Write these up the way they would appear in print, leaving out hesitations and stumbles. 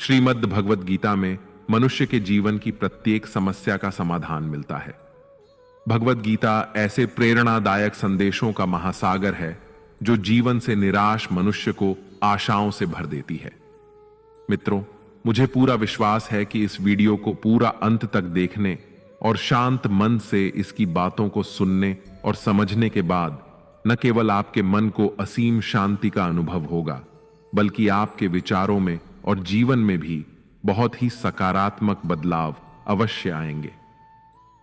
श्रीमद् भगवद गीता में मनुष्य के जीवन की प्रत्येक समस्या का समाधान मिलता है। भगवद गीता ऐसे प्रेरणादायक संदेशों का महासागर है जो जीवन से निराश मनुष्य को आशाओं से भर देती है। मित्रों, मुझे पूरा विश्वास है कि इस वीडियो को पूरा अंत तक देखने और शांत मन से इसकी बातों को सुनने और समझने के बाद न केवल आपके मन को असीम शांति का अनुभव होगा, बल्कि आपके विचारों में और जीवन में भी बहुत ही सकारात्मक बदलाव अवश्य आएंगे।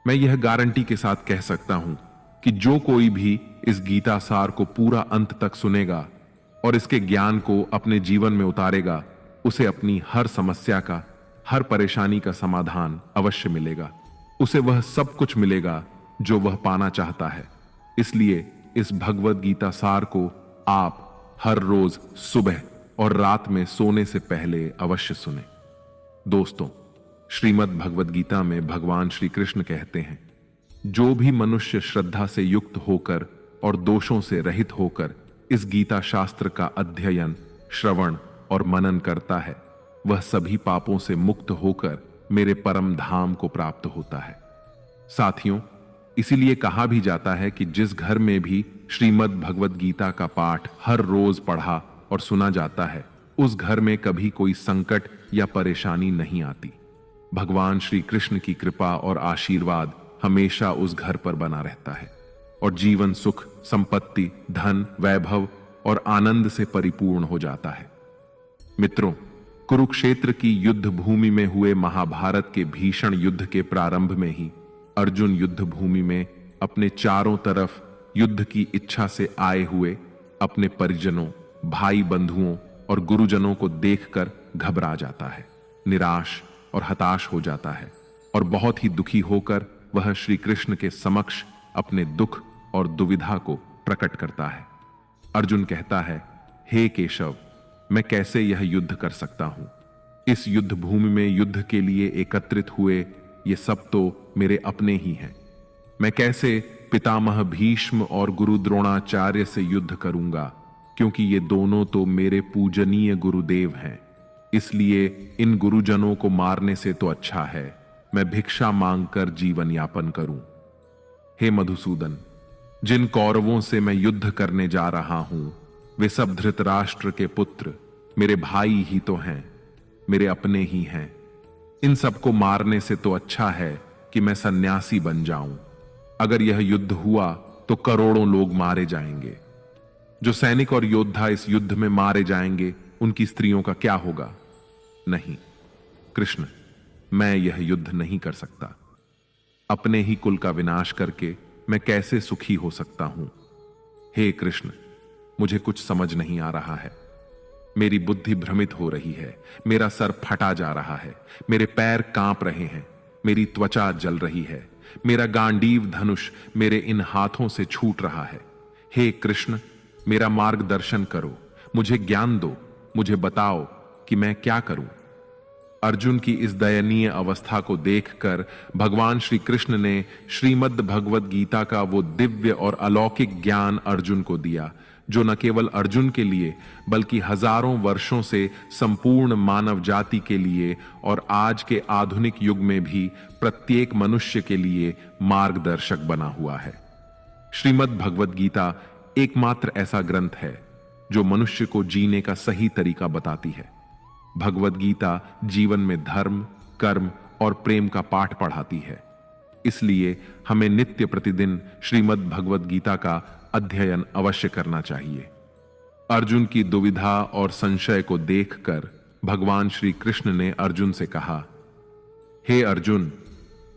मैं यह गारंटी के साथ कह सकता हूं कि जो कोई भी इस गीता सार को पूरा अंत तक सुनेगा और इसके ज्ञान को अपने जीवन में उतारेगा, उसे अपनी हर समस्या का, हर परेशानी का समाधान अवश्य मिलेगा। उसे वह सब कुछ मिलेगा जो वह पाना चाहता है। इसलिए इस भगवद गीता सार को आप हर रोज सुबह और रात में सोने से पहले अवश्य सुने। दोस्तों, श्रीमद् भगवद गीता में भगवान श्री कृष्ण कहते हैं, जो भी मनुष्य श्रद्धा से युक्त होकर और दोषों से रहित होकर इस गीता शास्त्र का अध्ययन, श्रवण और मनन करता है, वह सभी पापों से मुक्त होकर मेरे परम धाम को प्राप्त होता है। साथियों, इसीलिए कहा भी जाता है कि जिस घर में भी श्रीमद् भगवद गीता का पाठ हर रोज पढ़ा और सुना जाता है, उस घर में कभी कोई संकट या परेशानी नहीं आती। भगवान श्री कृष्ण की कृपा और आशीर्वाद हमेशा उस घर पर बना रहता है और जीवन सुख, संपत्ति, धन, वैभव और आनंद से परिपूर्ण हो जाता है। मित्रों, कुरुक्षेत्र की युद्ध भूमि में हुए महाभारत के भीषण युद्ध के प्रारंभ में ही अर्जुन युद्ध भूमि में अपने चारों तरफ युद्ध की इच्छा से आए हुए अपने परिजनों, भाई बंधुओं और गुरुजनों को देखकर घबरा जाता है, निराश और हताश हो जाता है और बहुत ही दुखी होकर वह श्री कृष्ण के समक्ष अपने दुख और दुविधा को प्रकट करता है। अर्जुन कहता है, हे केशव, मैं कैसे यह युद्ध कर सकता हूं? इस युद्ध भूमि में युद्ध के लिए एकत्रित हुए ये सब तो मेरे अपने ही हैं। मैं कैसे पितामह भीष्म और गुरु द्रोणाचार्य से युद्ध करूंगा, क्योंकि ये दोनों तो मेरे पूजनीय गुरुदेव हैं। इसलिए इन गुरुजनों को मारने से तो अच्छा है मैं भिक्षा मांगकर जीवन यापन करूं। हे मधुसूदन, जिन कौरवों से मैं युद्ध करने जा रहा हूं, वे सब धृतराष्ट्र के पुत्र मेरे भाई ही तो हैं, मेरे अपने ही हैं। इन सबको मारने से तो अच्छा है कि मैं सन्यासी बन जाऊं। अगर यह युद्ध हुआ तो करोड़ों लोग मारे जाएंगे। जो सैनिक और योद्धा इस युद्ध में मारे जाएंगे, उनकी स्त्रियों का क्या होगा? नहीं कृष्ण, मैं यह युद्ध नहीं कर सकता। अपने ही कुल का विनाश करके मैं कैसे सुखी हो सकता हूं? हे कृष्ण, मुझे कुछ समझ नहीं आ रहा है। मेरी बुद्धि भ्रमित हो रही है, मेरा सर फटा जा रहा है, मेरे पैर कांप रहे हैं, मेरी त्वचा जल रही है, मेरा गांडीव धनुष मेरे इन हाथों से छूट रहा है। हे कृष्ण, मेरा मार्गदर्शन करो, मुझे ज्ञान दो, मुझे बताओ कि मैं क्या करूं। अर्जुन की इस दयनीय अवस्था को देखकर भगवान श्री कृष्ण ने श्रीमद् भगवद गीता का वो दिव्य और अलौकिक ज्ञान अर्जुन को दिया, जो न केवल अर्जुन के लिए बल्कि हजारों वर्षों से संपूर्ण मानव जाति के लिए और आज के आधुनिक युग में भी प्रत्येक मनुष्य के लिए मार्गदर्शक बना हुआ है। श्रीमद् भगवद गीता एकमात्र ऐसा ग्रंथ है जो मनुष्य को जीने का सही तरीका बताती है। भगवद गीता जीवन में धर्म, कर्म और प्रेम का पाठ पढ़ाती है। इसलिए हमें नित्य प्रतिदिन श्रीमद् भगवद गीता का अध्ययन अवश्य करना चाहिए। अर्जुन की दुविधा और संशय को देखकर भगवान श्री कृष्ण ने अर्जुन से कहा, हे अर्जुन,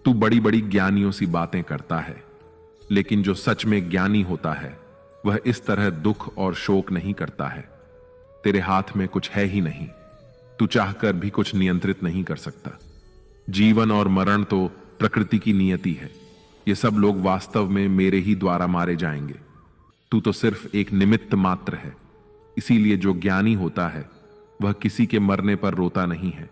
तू बड़ी बड़ी ज्ञानियों सी बातें करता है, लेकिन जो सच में ज्ञानी होता है वह इस तरह दुख और शोक नहीं करता है। तेरे हाथ में कुछ है ही नहीं, तू चाहकर भी कुछ नियंत्रित नहीं कर सकता। जीवन और मरण तो प्रकृति की नियति है। ये सब लोग वास्तव में मेरे ही द्वारा मारे जाएंगे। तू तो सिर्फ एक निमित्त मात्र है। इसीलिए जो ज्ञानी होता है वह किसी के मरने पर रोता नहीं है।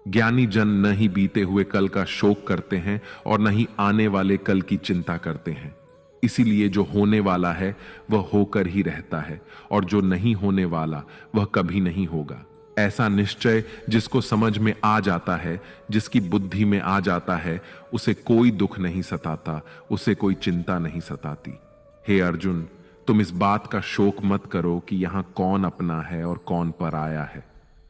ज्ञानी जन न ही बीते हुए कल का शोक करते हैं और न ही आने वाले कल की चिंता करते हैं। इसीलिए जो होने वाला है वह होकर ही रहता है और जो नहीं होने वाला वह कभी नहीं होगा। ऐसा निश्चय जिसको समझ में आ जाता है, जिसकी बुद्धि में आ जाता है, उसे कोई दुख नहीं सताता, उसे कोई चिंता नहीं सताती। हे अर्जुन, तुम इस बात का शोक मत करो कि यहां कौन अपना है और कौन पराया है।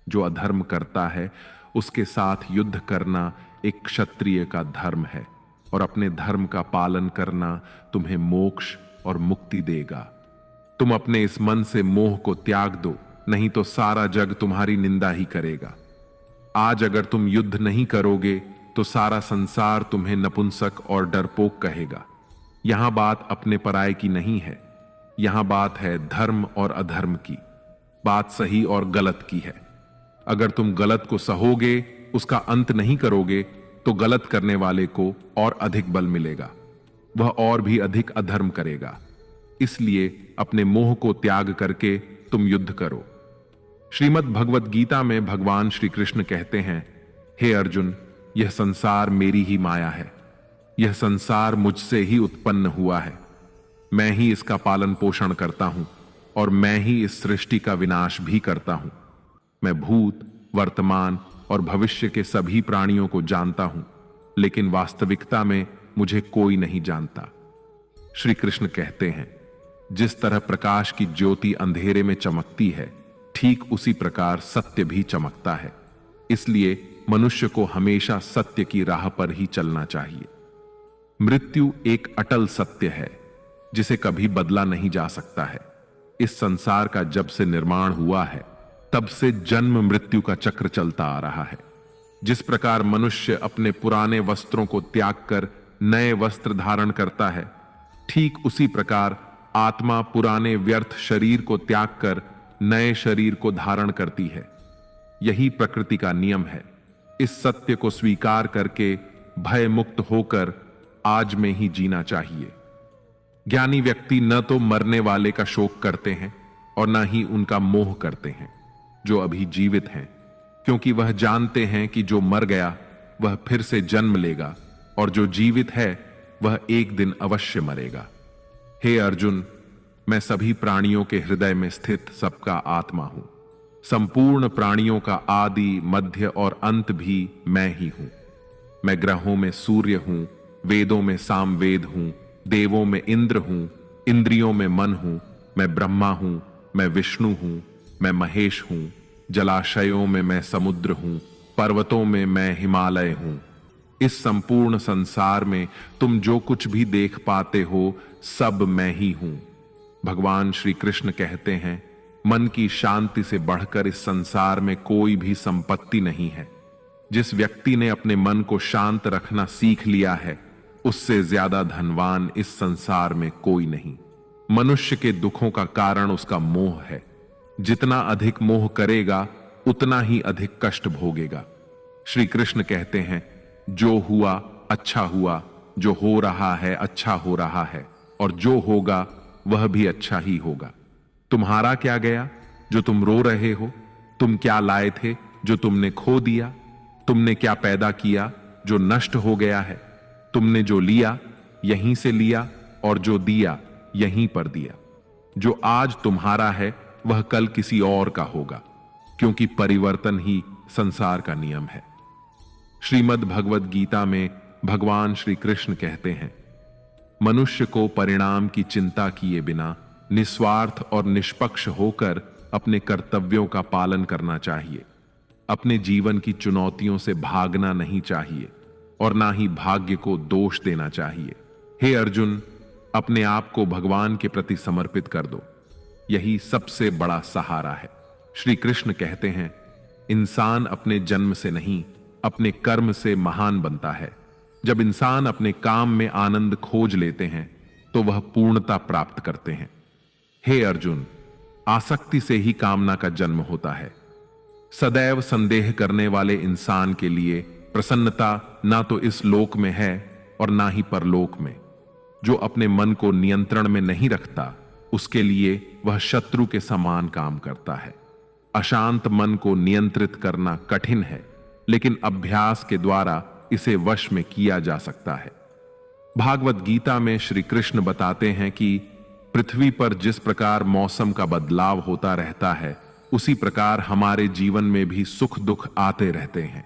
जो अधर्म करता है उसके साथ युद्ध करना एक क्षत्रिय का धर्म है, और अपने धर्म का पालन करना तुम्हें मोक्ष और मुक्ति देगा। तुम अपने इस मन से मोह को त्याग दो, नहीं तो सारा जग तुम्हारी निंदा ही करेगा। आज अगर तुम युद्ध नहीं करोगे तो सारा संसार तुम्हें नपुंसक और डरपोक कहेगा। यहां बात अपने पराये की नहीं है, यहां बात है धर्म और अधर्म की, बात सही और गलत की है। अगर तुम गलत को सहोगे, उसका अंत नहीं करोगे, तो गलत करने वाले को और अधिक बल मिलेगा, वह और भी अधिक अधर्म करेगा। इसलिए अपने मोह को त्याग करके तुम युद्ध करो। श्रीमद् भगवत गीता में भगवान श्री कृष्ण कहते हैं, हे अर्जुन, यह संसार मेरी ही माया है, यह संसार मुझसे ही उत्पन्न हुआ है। मैं ही इसका पालन पोषण करता हूं और मैं ही इस सृष्टि का विनाश भी करता हूं। मैं भूत, वर्तमान और भविष्य के सभी प्राणियों को जानता हूं, लेकिन वास्तविकता में मुझे कोई नहीं जानता। श्री कृष्ण कहते हैं, जिस तरह प्रकाश की ज्योति अंधेरे में चमकती है, ठीक उसी प्रकार सत्य भी चमकता है। इसलिए मनुष्य को हमेशा सत्य की राह पर ही चलना चाहिए। मृत्यु एक अटल सत्य है जिसे कभी बदला नहीं जा सकता है। इस संसार का जब से निर्माण हुआ है, तब से जन्म मृत्यु का चक्र चलता आ रहा है। जिस प्रकार मनुष्य अपने पुराने वस्त्रों को त्याग कर नए वस्त्र धारण करता है, ठीक उसी प्रकार आत्मा पुराने व्यर्थ शरीर को त्याग कर नए शरीर को धारण करती है। यही प्रकृति का नियम है। इस सत्य को स्वीकार करके भय मुक्त होकर आज में ही जीना चाहिए। ज्ञानी व्यक्ति न तो मरने वाले का शोक करते हैं और न ही उनका मोह करते हैं जो अभी जीवित हैं, क्योंकि वह जानते हैं कि जो मर गया वह फिर से जन्म लेगा और जो जीवित है वह एक दिन अवश्य मरेगा। हे अर्जुन, मैं सभी प्राणियों के हृदय में स्थित सबका आत्मा हूं। संपूर्ण प्राणियों का आदि, मध्य और अंत भी मैं ही हूं। मैं ग्रहों में सूर्य हूं, वेदों में सामवेद हूं, देवों में इंद्र हूं, इंद्रियों में मन हूं, मैं ब्रह्मा हूं, मैं विष्णु हूं, मैं महेश हूं, जलाशयों में मैं समुद्र हूं, पर्वतों में मैं हिमालय हूं। इस संपूर्ण संसार में तुम जो कुछ भी देख पाते हो, सब मैं ही हूं। भगवान श्री कृष्ण कहते हैं, मन की शांति से बढ़कर इस संसार में कोई भी संपत्ति नहीं है। जिस व्यक्ति ने अपने मन को शांत रखना सीख लिया है, उससे ज्यादा धनवान इस संसार में कोई नहीं। मनुष्य के दुखों का कारण उसका मोह है। जितना अधिक मोह करेगा, उतना ही अधिक कष्ट भोगेगा। श्री कृष्ण कहते हैं, जो हुआ अच्छा हुआ, जो हो रहा है अच्छा हो रहा है, और जो होगा वह भी अच्छा ही होगा। तुम्हारा क्या गया जो तुम रो रहे हो? तुम क्या लाए थे जो तुमने खो दिया? तुमने क्या पैदा किया जो नष्ट हो गया है? तुमने जो लिया यहीं से लिया, और जो दिया यहीं पर दिया। जो आज तुम्हारा है वह कल किसी और का होगा, क्योंकि परिवर्तन ही संसार का नियम है। श्रीमद् भगवत गीता में भगवान श्री कृष्ण कहते हैं, मनुष्य को परिणाम की चिंता किए बिना निस्वार्थ और निष्पक्ष होकर अपने कर्तव्यों का पालन करना चाहिए। अपने जीवन की चुनौतियों से भागना नहीं चाहिए और ना ही भाग्य को दोष देना चाहिए। हे अर्जुन, अपने आप को भगवान के प्रति समर्पित कर दो, यही सबसे बड़ा सहारा है। श्री कृष्ण कहते हैं, इंसान अपने जन्म से नहीं, अपने कर्म से महान बनता है। जब इंसान अपने काम में आनंद खोज लेते हैं तो वह पूर्णता प्राप्त करते हैं। हे अर्जुन, आसक्ति से ही कामना का जन्म होता है। सदैव संदेह करने वाले इंसान के लिए प्रसन्नता ना तो इस लोक में है और ना ही परलोक में। जो अपने मन को नियंत्रण में नहीं रखता, उसके लिए वह शत्रु के समान काम करता है। अशांत मन को नियंत्रित करना कठिन है, लेकिन अभ्यास के द्वारा इसे वश में किया जा सकता है। भागवत गीता में श्री कृष्ण बताते हैं कि पृथ्वी पर जिस प्रकार मौसम का बदलाव होता रहता है, उसी प्रकार हमारे जीवन में भी सुख दुख आते रहते हैं।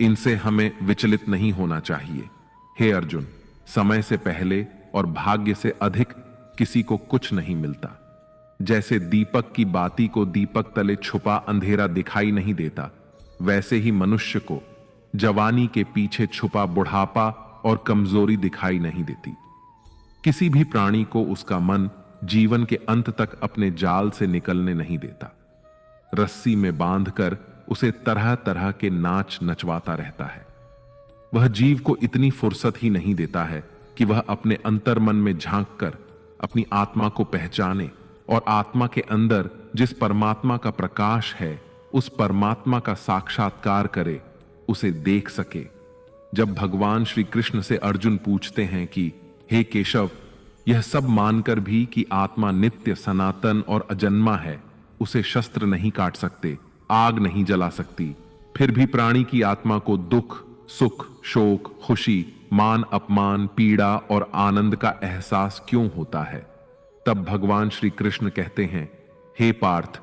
इनसे हमें विचलित नहीं होना चाहिए। हे अर्जुन, समय से पहले और भाग्य से अधिक किसी को कुछ नहीं मिलता। जैसे दीपक की बाती को दीपक तले छुपा अंधेरा दिखाई नहीं देता, वैसे ही मनुष्य को जवानी के पीछे छुपा बुढ़ापा और कमजोरी दिखाई नहीं देती। किसी भी प्राणी को उसका मन जीवन के अंत तक अपने जाल से निकलने नहीं देता। रस्सी में बांधकर उसे तरह तरह के नाच नचवाता रहता है। वह जीव को इतनी फुर्सत ही नहीं देता है कि वह अपने अंतर्मन में झांक कर अपनी आत्मा को पहचाने और आत्मा के अंदर जिस परमात्मा का प्रकाश है उस परमात्मा का साक्षात्कार करे, उसे देख सके। जब भगवान श्री कृष्ण से अर्जुन पूछते हैं कि हे केशव, यह सब मानकर भी कि आत्मा नित्य सनातन और अजन्मा है, उसे शस्त्र नहीं काट सकते, आग नहीं जला सकती, फिर भी प्राणी की आत्मा को दुख सुख शोक खुशी मान अपमान पीड़ा और आनंद का एहसास क्यों होता है? तब भगवान श्री कृष्ण कहते हैं, हे पार्थ,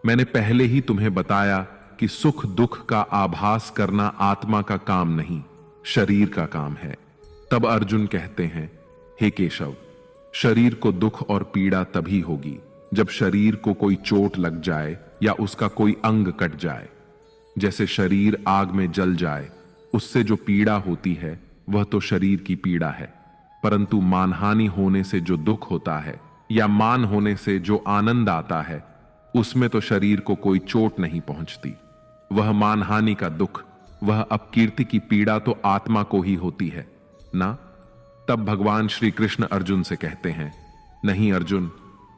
मैंने पहले ही तुम्हें बताया कि सुख दुख का आभास करना आत्मा का काम नहीं, शरीर का काम है। तब अर्जुन कहते हैं, हे केशव, शरीर को दुख और पीड़ा तभी होगी जब शरीर को कोई चोट लग जाए या उसका कोई अंग कट जाए। जैसे शरीर आग में जल जाए, उससे जो पीड़ा होती है वह तो शरीर की पीड़ा है, परंतु मानहानि होने से जो दुख होता है या मान होने से जो आनंद आता है, उसमें तो शरीर को कोई चोट नहीं पहुंचती। वह मानहानि का दुख, वह अपकीर्ति की पीड़ा तो आत्मा को ही होती है ना। तब भगवान श्री कृष्ण अर्जुन से कहते हैं, नहीं अर्जुन,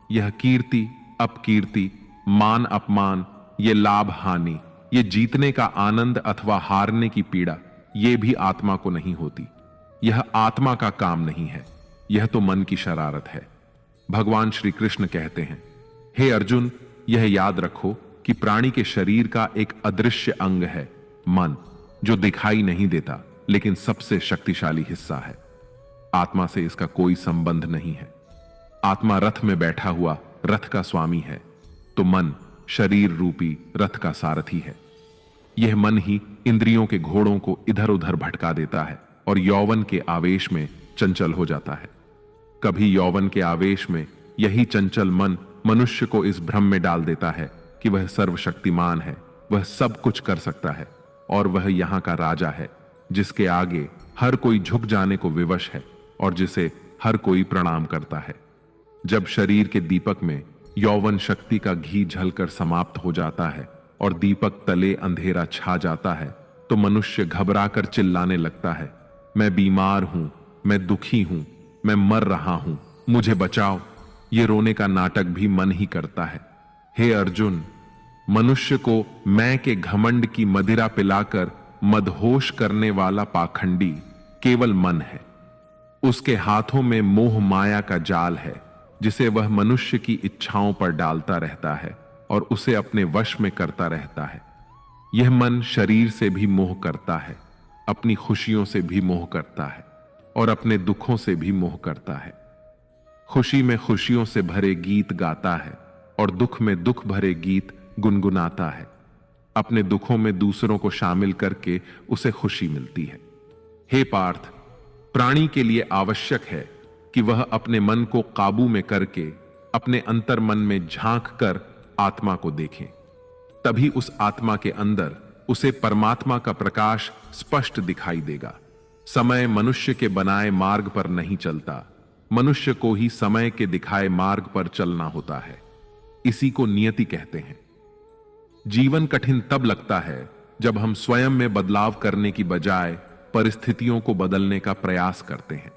यह कीर्ति अपकीर्ति मान अपमान, ये लाभ हानि, ये जीतने का आनंद अथवा हारने की पीड़ा, ये भी आत्मा को नहीं होती। यह आत्मा का काम नहीं है, यह तो मन की शरारत है। भगवान श्री कृष्ण कहते हैं, हे अर्जुन, यह याद रखो कि प्राणी के शरीर का एक अदृश्य अंग है मन, जो दिखाई नहीं देता लेकिन सबसे शक्तिशाली हिस्सा है। आत्मा से इसका कोई संबंध नहीं है। आत्मा रथ में बैठा हुआ रथ का स्वामी है, तो मन शरीर रूपी रथ का सारथी है। यह मन ही इंद्रियों के घोड़ों को इधर उधर भटका देता है और यौवन के आवेश में चंचल हो जाता है। कभी यौवन के आवेश में यही चंचल मन मनुष्य को इस भ्रम में डाल देता है कि वह सर्वशक्तिमान है, वह सब कुछ कर सकता है और वह यहां का राजा है, जिसके आगे हर कोई झुक जाने को विवश है और जिसे हर कोई प्रणाम करता है। जब शरीर के दीपक में यौवन शक्ति का घी झलकर समाप्त हो जाता है और दीपक तले अंधेरा छा जाता है, तो मनुष्य घबराकर चिल्लाने लगता है, मैं बीमार हूं, मैं दुखी हूं, मैं मर रहा हूं, मुझे बचाओ। ये रोने का नाटक भी मन ही करता है। हे अर्जुन, मनुष्य को मैं के घमंड की मदिरा पिलाकर मदहोश करने वाला पाखंडी केवल मन है। उसके हाथों में मोह माया का जाल है, जिसे वह मनुष्य की इच्छाओं पर डालता रहता है और उसे अपने वश में करता रहता है। यह मन शरीर से भी मोह करता है, अपनी खुशियों से भी मोह करता है और अपने दुखों से भी मोह करता है। खुशी में खुशियों से भरे गीत गाता है और दुख में दुख भरे गीत गुनगुनाता है। अपने दुखों में दूसरों को शामिल करके उसे खुशी मिलती है। हे पार्थ, प्राणी के लिए आवश्यक है कि वह अपने मन को काबू में करके अपने अंतर्मन में झांक कर आत्मा को देखें। तभी उस आत्मा के अंदर उसे परमात्मा का प्रकाश स्पष्ट दिखाई देगा। समय मनुष्य के बनाए मार्ग पर नहीं चलता, मनुष्य को ही समय के दिखाए मार्ग पर चलना होता है। इसी को नियति कहते हैं। जीवन कठिन तब लगता है जब हम स्वयं में बदलाव करने की बजाय परिस्थितियों को बदलने का प्रयास करते हैं।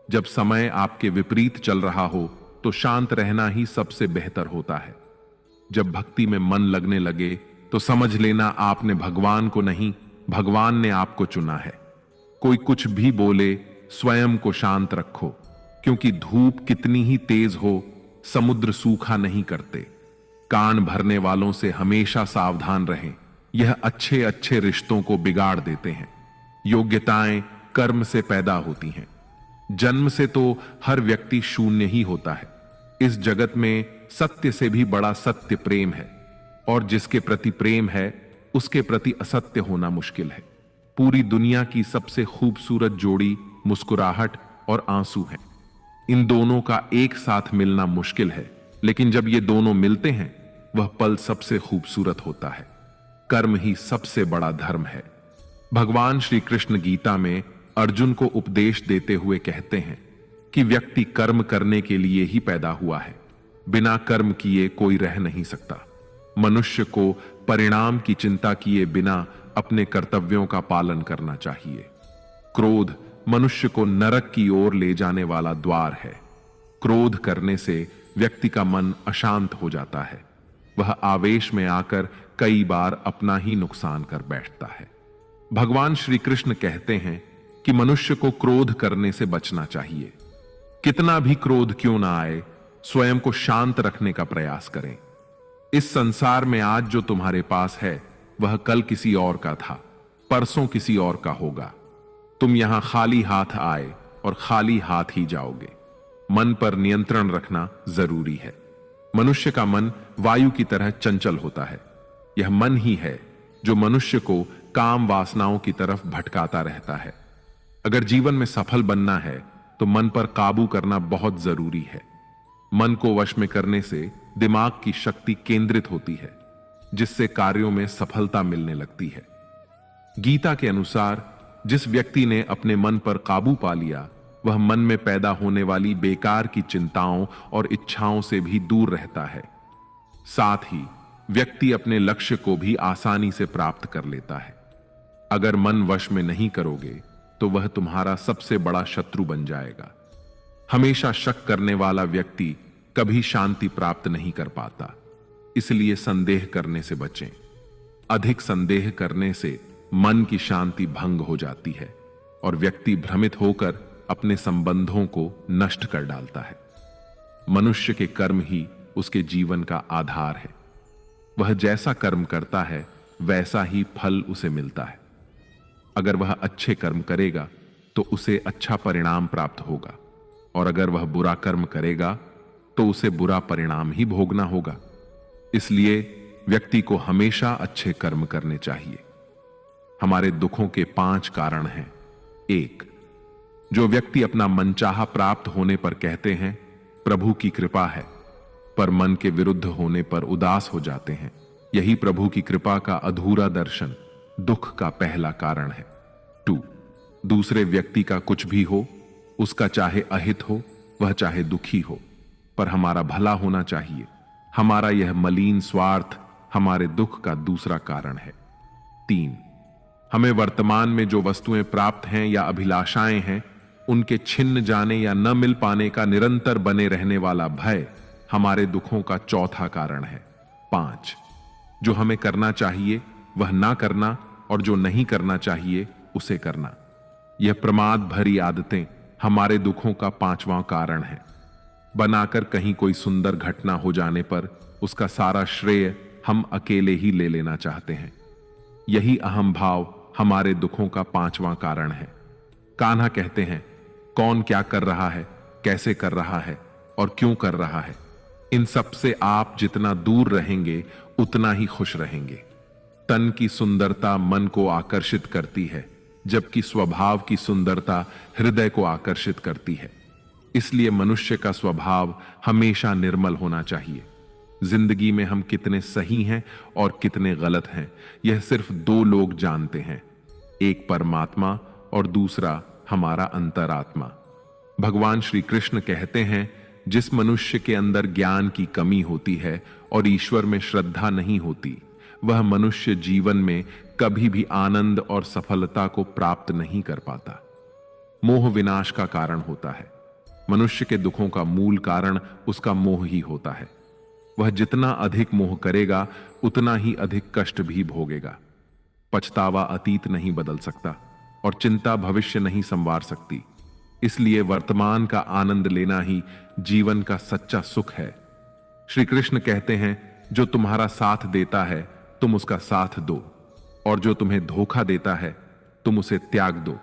जब समय आपके विपरीत चल रहा हो तो शांत रहना ही सबसे बेहतर होता है। जब भक्ति में मन लगने लगे तो समझ लेना आपने भगवान को नहीं, भगवान ने आपको चुना है। कोई कुछ भी बोले, स्वयं को शांत रखो, क्योंकि धूप कितनी ही तेज हो, समुद्र सूखा नहीं करते। कान भरने वालों से हमेशा सावधान रहें, यह अच्छे अच्छे रिश्तों को बिगाड़ देते हैं। योग्यताएं कर्म से पैदा होती हैं। जन्म से तो हर व्यक्ति शून्य ही होता है। इस जगत में सत्य से भी बड़ा सत्य प्रेम है। और जिसके प्रति प्रेम है उसके प्रति असत्य होना मुश्किल है। पूरी दुनिया की सबसे खूबसूरत जोड़ी मुस्कुराहट और आंसू है। इन दोनों का एक साथ मिलना मुश्किल है, लेकिन जब ये दोनों मिलते हैं वह पल सबसे खूबसूरत होता है। कर्म ही सबसे बड़ा धर्म है। भगवान श्री कृष्ण गीता में अर्जुन को उपदेश देते हुए कहते हैं कि व्यक्ति कर्म करने के लिए ही पैदा हुआ है। बिना कर्म किए कोई रह नहीं सकता। मनुष्य को परिणाम की चिंता किए बिना अपने कर्तव्यों का पालन करना चाहिए। क्रोध मनुष्य को नरक की ओर ले जाने वाला द्वार है। क्रोध करने से व्यक्ति का मन अशांत हो जाता है। वह आवेश में आकर कई बार अपना ही नुकसान कर बैठता है। भगवान श्री कृष्ण कहते हैं कि मनुष्य को क्रोध करने से बचना चाहिए। कितना भी क्रोध क्यों ना आए, स्वयं को शांत रखने का प्रयास करें। इस संसार में आज जो तुम्हारे पास है वह कल किसी और का था, परसों किसी और का होगा। तुम यहां खाली हाथ आए और खाली हाथ ही जाओगे। मन पर नियंत्रण रखना जरूरी है। मनुष्य का मन वायु की तरह चंचल होता है। यह मन ही है जो मनुष्य को काम वासनाओं की तरफ भटकाता रहता है। अगर जीवन में सफल बनना है तो मन पर काबू करना बहुत जरूरी है। मन को वश में करने से दिमाग की शक्ति केंद्रित होती है, जिससे कार्यों में सफलता मिलने लगती है। गीता के अनुसार जिस व्यक्ति ने अपने मन पर काबू पा लिया वह मन में पैदा होने वाली बेकार की चिंताओं और इच्छाओं से भी दूर रहता है। साथ ही व्यक्ति अपने लक्ष्य को भी आसानी से प्राप्त कर लेता है। अगर मन वश में नहीं करोगे तो वह तुम्हारा सबसे बड़ा शत्रु बन जाएगा। हमेशा शक करने वाला व्यक्ति कभी शांति प्राप्त नहीं कर पाता। इसलिए संदेह करने से बचें। अधिक संदेह करने से मन की शांति भंग हो जाती है और व्यक्ति भ्रमित होकर अपने संबंधों को नष्ट कर डालता है। मनुष्य के कर्म ही उसके जीवन का आधार है। वह जैसा कर्म करता है वैसा ही फल उसे मिलता है। अगर वह अच्छे कर्म करेगा तो उसे अच्छा परिणाम प्राप्त होगा, और अगर वह बुरा कर्म करेगा तो उसे बुरा परिणाम ही भोगना होगा। इसलिए व्यक्ति को हमेशा अच्छे कर्म करने चाहिए। हमारे दुखों के 5 कारण हैं। 1, जो व्यक्ति अपना मनचाहा प्राप्त होने पर कहते हैं प्रभु की कृपा है, पर मन के विरुद्ध होने पर उदास हो जाते हैं, यही प्रभु की कृपा का अधूरा दर्शन दुख का पहला कारण है। 2, दूसरे व्यक्ति का कुछ भी हो, उसका चाहे अहित हो वह चाहे दुखी हो, पर हमारा भला होना चाहिए। हमारा यह मलिन स्वार्थ हमारे दुख का दूसरा कारण है। 3, हमें वर्तमान में जो वस्तुएं प्राप्त हैं या अभिलाषाएं हैं उनके छिन्न जाने या न मिल पाने का निरंतर बने रहने वाला भय हमारे दुखों का चौथा कारण है। 5, जो हमें करना चाहिए वह ना करना और जो नहीं करना चाहिए उसे करना। यह प्रमाद भरी आदतें हमारे दुखों का 5वां कारण है। बनाकर कहीं कोई सुंदर घटना हो जाने पर उसका सारा श्रेय हम अकेले ही ले लेना चाहते हैं। यही अहम भाव हमारे दुखों का 5वां कारण है। कान्हा कहते हैं, कौन क्या कर रहा है, कैसे कर रहा है और क्यों कर रहा है, इन सब से आप जितना दूर रहेंगे उतना ही खुश रहेंगे। तन की सुंदरता मन को आकर्षित करती है, जबकि स्वभाव की सुंदरता हृदय को आकर्षित करती है। इसलिए मनुष्य का स्वभाव हमेशा निर्मल होना चाहिए। जिंदगी में हम कितने सही हैं और कितने गलत हैं यह सिर्फ 2 लोग जानते हैं, एक परमात्मा और दूसरा हमारा अंतरात्मा। भगवान श्री कृष्ण कहते हैं, जिस मनुष्य के अंदर ज्ञान की कमी होती है और ईश्वर में श्रद्धा नहीं होती वह मनुष्य जीवन में कभी भी आनंद और सफलता को प्राप्त नहीं कर पाता। मोह विनाश का कारण होता है। मनुष्य के दुखों का मूल कारण उसका मोह ही होता है। वह जितना अधिक मोह करेगा उतना ही अधिक कष्ट भी भोगेगा। पछतावा अतीत नहीं बदल सकता और चिंता भविष्य नहीं संवार सकती। इसलिए वर्तमान का आनंद लेना ही जीवन का सच्चा सुख है। श्री कृष्ण कहते हैं, जो तुम्हारा साथ देता है तुम उसका साथ दो, और जो तुम्हें धोखा देता है तुम उसे त्याग दो।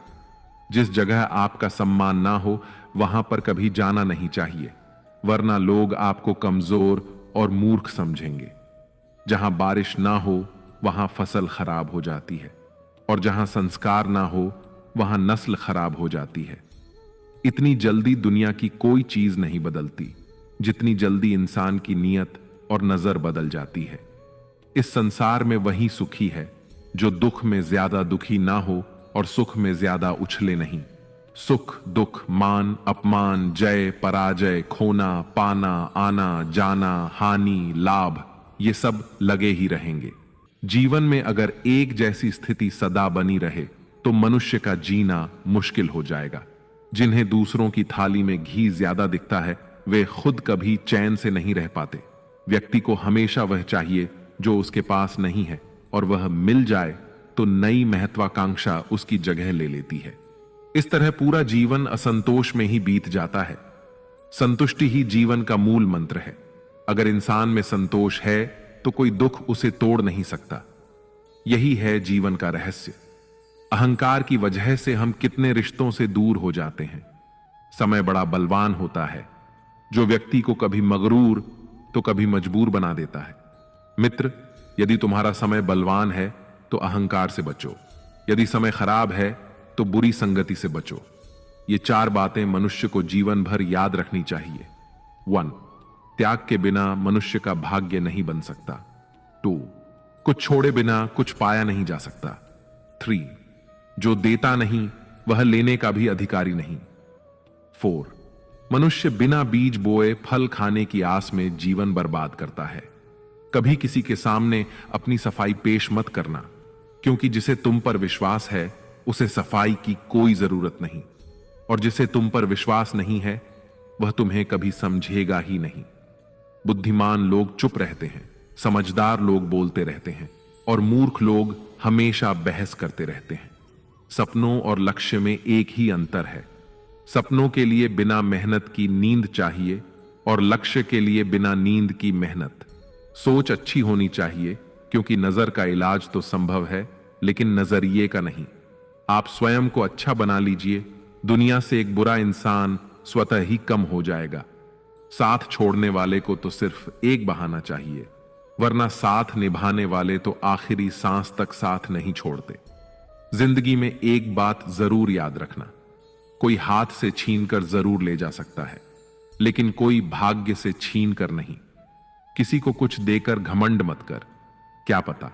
जिस जगह आपका सम्मान ना हो वहां पर कभी जाना नहीं चाहिए, वरना लोग आपको कमजोर और मूर्ख समझेंगे। जहां बारिश ना हो वहां फसल खराब हो जाती है, और जहां संस्कार ना हो वहां नस्ल खराब हो जाती है। इतनी जल्दी दुनिया की कोई चीज नहीं बदलती जितनी जल्दी इंसान की नीयत और नजर बदल जाती है। इस संसार में वही सुखी है जो दुख में ज्यादा दुखी ना हो और सुख में ज्यादा उछले नहीं। सुख दुख, मान अपमान, जय पराजय, खोना पाना, आना जाना, हानि लाभ, ये सब लगे ही रहेंगे। जीवन में अगर एक जैसी स्थिति सदा बनी रहे तो मनुष्य का जीना मुश्किल हो जाएगा। जिन्हें दूसरों की थाली में घी ज्यादा दिखता है वे खुद कभी चैन से नहीं रह पाते। व्यक्ति को हमेशा वह चाहिए जो उसके पास नहीं है, और वह मिल जाए तो नई महत्वाकांक्षा उसकी जगह ले लेती है। इस तरह पूरा जीवन असंतोष में ही बीत जाता है। संतुष्टि ही जीवन का मूल मंत्र है। अगर इंसान में संतोष है तो कोई दुख उसे तोड़ नहीं सकता। यही है जीवन का रहस्य। अहंकार की वजह से हम कितने रिश्तों से दूर हो जाते हैं। समय बड़ा बलवान होता है जो व्यक्ति को कभी मगरूर तो कभी मजबूर बना देता है। मित्र, यदि तुम्हारा समय बलवान है तो अहंकार से बचो, यदि समय खराब है तो बुरी संगति से बचो। ये 4 बातें मनुष्य को जीवन भर याद रखनी चाहिए। 1. त्याग के बिना मनुष्य का भाग्य नहीं बन सकता। 2. कुछ छोड़े बिना कुछ पाया नहीं जा सकता। 3. जो देता नहीं वह लेने का भी अधिकारी नहीं। 4. मनुष्य बिना बीज बोए फल खाने की आस में जीवन बर्बाद करता है। कभी किसी के सामने अपनी सफाई पेश मत करना, क्योंकि जिसे तुम पर विश्वास है उसे सफाई की कोई जरूरत नहीं, और जिसे तुम पर विश्वास नहीं है वह तुम्हें कभी समझेगा ही नहीं। बुद्धिमान लोग चुप रहते हैं, समझदार लोग बोलते रहते हैं, और मूर्ख लोग हमेशा बहस करते रहते हैं। सपनों और लक्ष्य में एक ही अंतर है। सपनों के लिए बिना मेहनत की नींद चाहिए, और लक्ष्य के लिए बिना नींद की मेहनत। सोच अच्छी होनी चाहिए, क्योंकि नजर का इलाज तो संभव है लेकिन नजरिए का नहीं। आप स्वयं को अच्छा बना लीजिए, दुनिया से एक बुरा इंसान स्वतः ही कम हो जाएगा। साथ छोड़ने वाले को तो सिर्फ एक बहाना चाहिए, वरना साथ निभाने वाले तो आखिरी सांस तक साथ नहीं छोड़ते। जिंदगी में एक बात जरूर याद रखना, कोई हाथ से छीन कर जरूर ले जा सकता है, लेकिन कोई भाग्य से छीन कर नहीं। किसी को कुछ देकर घमंड मत कर, क्या पता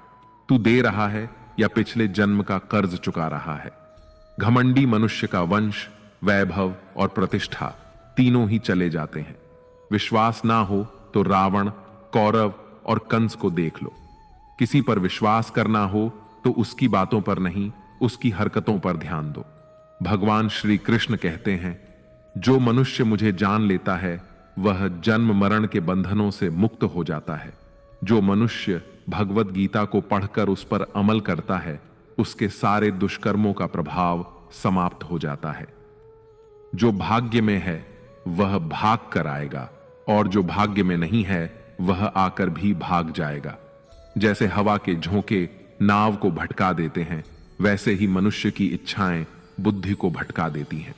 तू दे रहा है या पिछले जन्म का कर्ज चुका रहा है। घमंडी मनुष्य का वंश, वैभव और प्रतिष्ठा तीनों ही चले जाते हैं। विश्वास ना हो तो रावण, कौरव और कंस को देख लो। किसी पर विश्वास करना हो तो उसकी बातों पर नहीं, उसकी हरकतों पर ध्यान दो। भगवान श्री कृष्ण कहते हैं, जो मनुष्य मुझे जान लेता है वह जन्म मरण के बंधनों से मुक्त हो जाता है। जो मनुष्य भगवत गीता को पढ़कर उस पर अमल करता है उसके सारे दुष्कर्मों का प्रभाव समाप्त हो जाता है। जो भाग्य में है वह भाग कर आएगा, और जो भाग्य में नहीं है वह आकर भी भाग जाएगा। जैसे हवा के झोंके नाव को भटका देते हैं, वैसे ही मनुष्य की इच्छाएं बुद्धि को भटका देती हैं।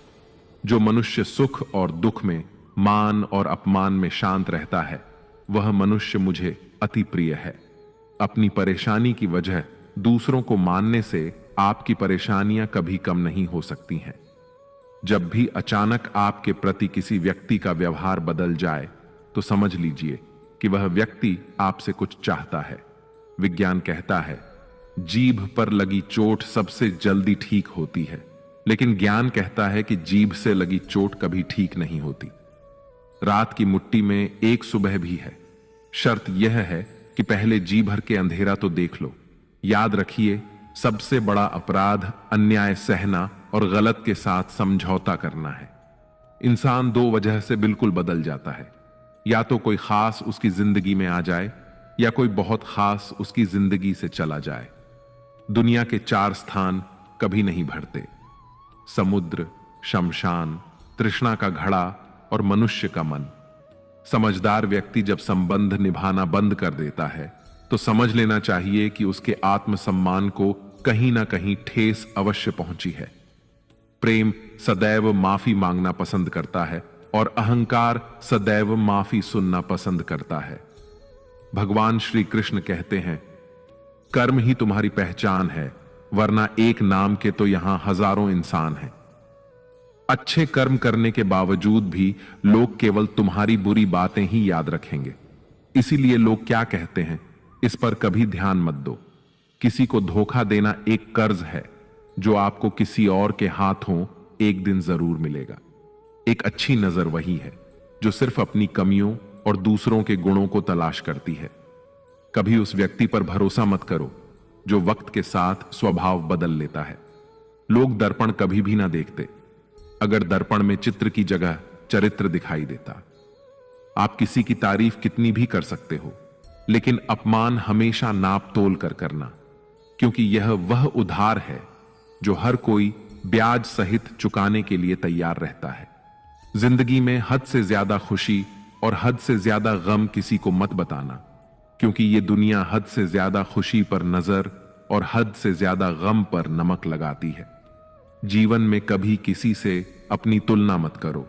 जो मनुष्य सुख और दुख में, मान और अपमान में शांत रहता है वह मनुष्य मुझे अति प्रिय है। अपनी परेशानी की वजह दूसरों को मानने से आपकी परेशानियां कभी कम नहीं हो सकती हैं। जब भी अचानक आपके प्रति किसी व्यक्ति का व्यवहार बदल जाए तो समझ लीजिए कि वह व्यक्ति आपसे कुछ चाहता है। विज्ञान कहता है, जीभ पर लगी चोट सबसे जल्दी ठीक होती है, लेकिन ज्ञान कहता है कि जीभ से लगी चोट कभी ठीक नहीं होती। रात की मुट्ठी में एक सुबह भी है। शर्त यह है कि पहले जी भर के अंधेरा तो देख लो। याद रखिए, सबसे बड़ा अपराध अन्याय सहना और गलत के साथ समझौता करना है। इंसान 2 वजह से बिल्कुल बदल जाता है, या तो कोई खास उसकी जिंदगी में आ जाए या कोई बहुत खास उसकी जिंदगी से चला जाए। दुनिया के 4 स्थान कभी नहीं भरते: समुद्र, शमशान, तृष्णा का घड़ा और मनुष्य का मन। समझदार व्यक्ति जब संबंध निभाना बंद कर देता है तो समझ लेना चाहिए कि उसके आत्मसम्मान को कहीं ना कहीं ठेस अवश्य पहुंची है। प्रेम सदैव माफी मांगना पसंद करता है और अहंकार सदैव माफी सुनना पसंद करता है। भगवान श्री कृष्ण कहते हैं, कर्म ही तुम्हारी पहचान है, वरना एक नाम के तो यहां हजारों इंसान हैं। अच्छे कर्म करने के बावजूद भी लोग केवल तुम्हारी बुरी बातें ही याद रखेंगे। इसीलिए लोग क्या कहते हैं, इस पर कभी ध्यान मत दो। किसी को धोखा देना एक कर्ज है जो आपको किसी और के हाथों एक दिन जरूर मिलेगा। एक अच्छी नजर वही है जो सिर्फ अपनी कमियों और दूसरों के गुणों को तलाश करती है। कभी उस व्यक्ति पर भरोसा मत करो जो वक्त के साथ स्वभाव बदल लेता है। लोग दर्पण कभी भी ना देखते, अगर दर्पण में चित्र की जगह चरित्र दिखाई देता। आप किसी की तारीफ कितनी भी कर सकते हो, लेकिन अपमान हमेशा नाप तोल कर करना, क्योंकि यह वह उधार है जो हर कोई ब्याज सहित चुकाने के लिए तैयार रहता है। जिंदगी में हद से ज्यादा खुशी और हद से ज्यादा गम किसी को मत बताना, क्योंकि यह दुनिया हद से ज्यादा खुशी पर नजर और हद से ज्यादा गम पर नमक लगाती है। जीवन में कभी किसी से अपनी तुलना मत करो।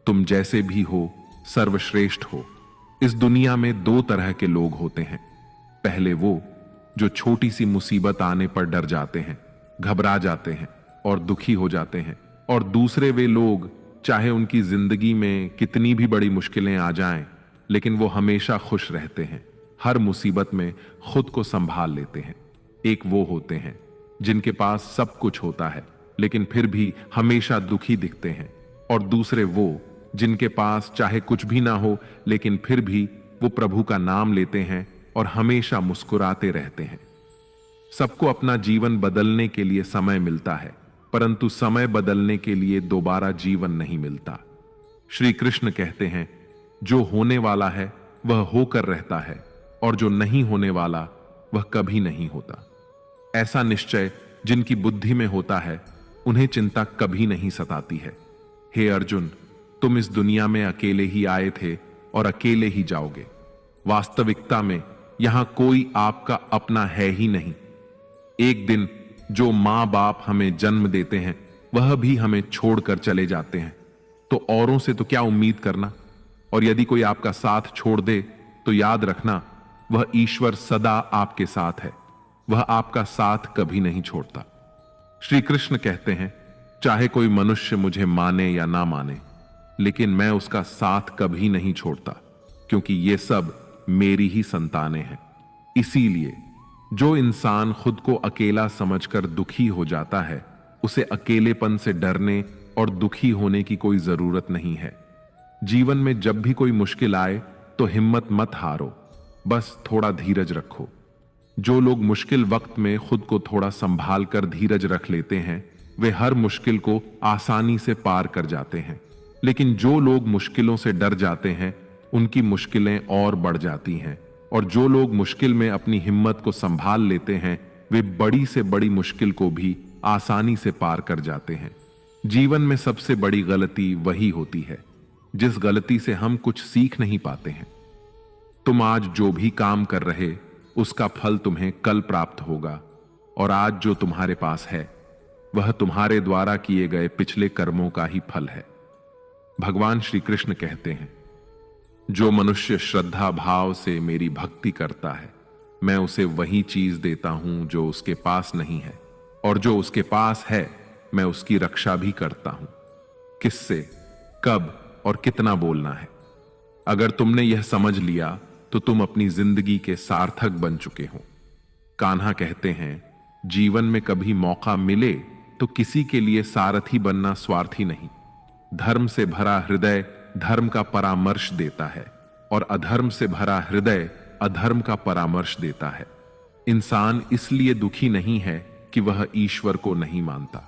तुम जैसे भी हो सर्वश्रेष्ठ हो। इस दुनिया में दो तरह के लोग होते हैं। पहले वो जो छोटी सी मुसीबत आने पर डर जाते हैं, घबरा जाते हैं और दुखी हो जाते हैं, और दूसरे वे लोग चाहे उनकी जिंदगी में कितनी भी बड़ी मुश्किलें आ जाएं, लेकिन वो हमेशा खुश रहते हैं, हर मुसीबत में खुद को संभाल लेते हैं। एक वो होते हैं जिनके पास सब कुछ होता है लेकिन फिर भी हमेशा दुखी दिखते हैं, और दूसरे वो जिनके पास चाहे कुछ भी ना हो लेकिन फिर भी वो प्रभु का नाम लेते हैं और हमेशा मुस्कुराते रहते हैं। सबको अपना जीवन बदलने के लिए समय मिलता है, परंतु समय बदलने के लिए दोबारा जीवन नहीं मिलता। श्री कृष्ण कहते हैं, जो होने वाला है वह होकर रहता है और जो नहीं होने वाला वह कभी नहीं होता। ऐसा निश्चय जिनकी बुद्धि में होता है उन्हें चिंता कभी नहीं सताती है। हे अर्जुन, तुम इस दुनिया में अकेले ही आए थे और अकेले ही जाओगे। वास्तविकता में यहां कोई आपका अपना है ही नहीं। एक दिन जो मां बाप हमें जन्म देते हैं वह भी हमें छोड़कर चले जाते हैं, तो औरों से तो क्या उम्मीद करना। और यदि कोई आपका साथ छोड़ दे तो याद रखना, वह ईश्वर सदा आपके साथ है, वह आपका साथ कभी नहीं छोड़ता। श्री कृष्ण कहते हैं, चाहे कोई मनुष्य मुझे माने या ना माने, लेकिन मैं उसका साथ कभी नहीं छोड़ता, क्योंकि ये सब मेरी ही संतानें हैं। इसीलिए जो इंसान खुद को अकेला समझकर दुखी हो जाता है, उसे अकेलेपन से डरने और दुखी होने की कोई जरूरत नहीं है। जीवन में जब भी कोई मुश्किल आए तो हिम्मत मत हारो, बस थोड़ा धीरज रखो। जो लोग मुश्किल वक्त में खुद को थोड़ा संभाल कर धीरज रख लेते हैं, वे हर मुश्किल को आसानी से पार कर जाते हैं। लेकिन जो लोग मुश्किलों से डर जाते हैं, उनकी मुश्किलें और बढ़ जाती हैं, और जो लोग मुश्किल में अपनी हिम्मत को संभाल लेते हैं, वे बड़ी से बड़ी मुश्किल को भी आसानी से पार कर जाते हैं। जीवन में सबसे बड़ी गलती वही होती है जिस गलती से हम कुछ सीख नहीं पाते हैं। तुम आज जो भी काम कर रहे, उसका फल तुम्हें कल प्राप्त होगा, और आज जो तुम्हारे पास है वह तुम्हारे द्वारा किए गए पिछले कर्मों का ही फल है। भगवान श्री कृष्ण कहते हैं, जो मनुष्य श्रद्धा भाव से मेरी भक्ति करता है, मैं उसे वही चीज देता हूं जो उसके पास नहीं है, और जो उसके पास है मैं उसकी रक्षा भी करता हूं। किससे, कब और कितना बोलना है। अगर तुमने यह समझ लिया तो तुम अपनी जिंदगी के सार्थक बन चुके हो। कान्हा कहते हैं, जीवन में कभी मौका मिले तो किसी के लिए सारथी बनना स्वार्थी नहीं। धर्म से भरा हृदय धर्म का परामर्श देता है, और अधर्म से भरा हृदय अधर्म का परामर्श देता है। इंसान इसलिए दुखी नहीं है कि वह ईश्वर को नहीं मानता।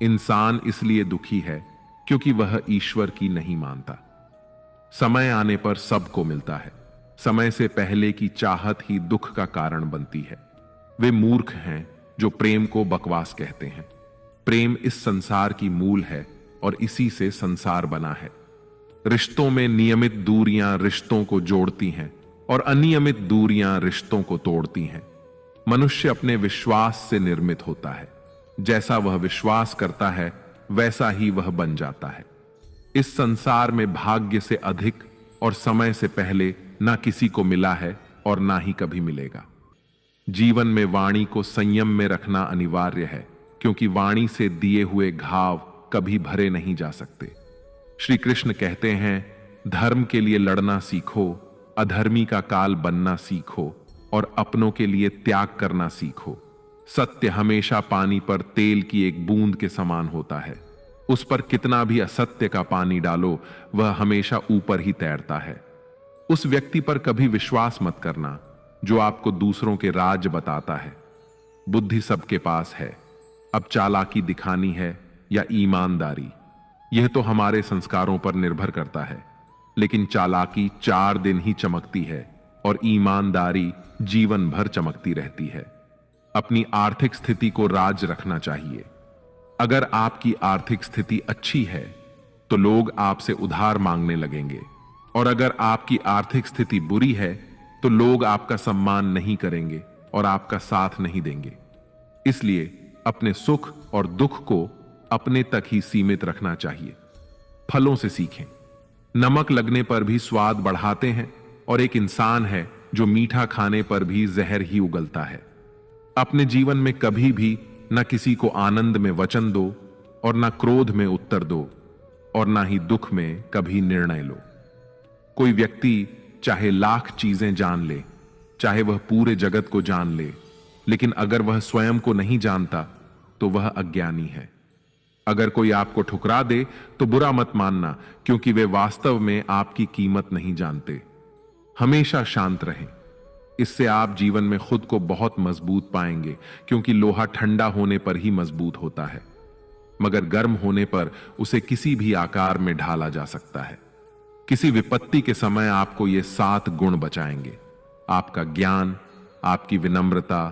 इंसान इसलिए दुखी है क्योंकि वह ईश्वर की नहीं मानता। समय आने पर सबको मिलता है। समय से पहले की चाहत ही दुख का कारण बनती है। वे मूर्ख हैं जो प्रेम को बकवास कहते हैं। प्रेम इस संसार की मूल है और इसी से संसार बना है। रिश्तों में नियमित दूरियां रिश्तों को जोड़ती हैं और अनियमित दूरियां रिश्तों को तोड़ती हैं। मनुष्य अपने विश्वास से निर्मित होता है। जैसा वह विश्वास करता है वैसा ही वह बन जाता है। इस संसार में भाग्य से अधिक और समय से पहले ना किसी को मिला है और ना ही कभी मिलेगा। जीवन में वाणी को संयम में रखना अनिवार्य है, क्योंकि वाणी से दिए हुए घाव कभी भरे नहीं जा सकते। श्री कृष्ण कहते हैं, धर्म के लिए लड़ना सीखो, अधर्मी का काल बनना सीखो और अपनों के लिए त्याग करना सीखो। सत्य हमेशा पानी पर तेल की एक बूंद के समान होता है। उस पर कितना भी असत्य का पानी डालो, वह हमेशा ऊपर ही तैरता है। उस व्यक्ति पर कभी विश्वास मत करना जो आपको दूसरों के राज बताता है। बुद्धि सबके पास है, अब चालाकी दिखानी है या ईमानदारी, यह तो हमारे संस्कारों पर निर्भर करता है। लेकिन चालाकी 4 दिन ही चमकती है और ईमानदारी जीवन भर चमकती रहती है। अपनी आर्थिक स्थिति को राज रखना चाहिए। अगर आपकी आर्थिक स्थिति अच्छी है तो लोग आपसे उधार मांगने लगेंगे, और अगर आपकी आर्थिक स्थिति बुरी है तो लोग आपका सम्मान नहीं करेंगे और आपका साथ नहीं देंगे। इसलिए अपने सुख और दुख को अपने तक ही सीमित रखना चाहिए। फलों से सीखें। नमक लगने पर भी स्वाद बढ़ाते हैं, और एक इंसान है जो मीठा खाने पर भी जहर ही उगलता है। अपने जीवन में कभी भी न किसी को आनंद में वचन दो और न क्रोध में उत्तर दो, और न ही दुख में कभी निर्णय लो। कोई व्यक्ति चाहे लाख चीजें जान ले, चाहे वह पूरे जगत को जान ले, लेकिन अगर वह स्वयं को नहीं जानता तो वह अज्ञानी है। अगर कोई आपको ठुकरा दे तो बुरा मत मानना, क्योंकि वे वास्तव में आपकी कीमत नहीं जानते। हमेशा शांत रहें। इससे आप जीवन में खुद को बहुत मजबूत पाएंगे, क्योंकि लोहा ठंडा होने पर ही मजबूत होता है, मगर गर्म होने पर उसे किसी भी आकार में ढाला जा सकता है। किसी विपत्ति के समय आपको ये 7 गुण बचाएंगे: आपका ज्ञान, आपकी विनम्रता,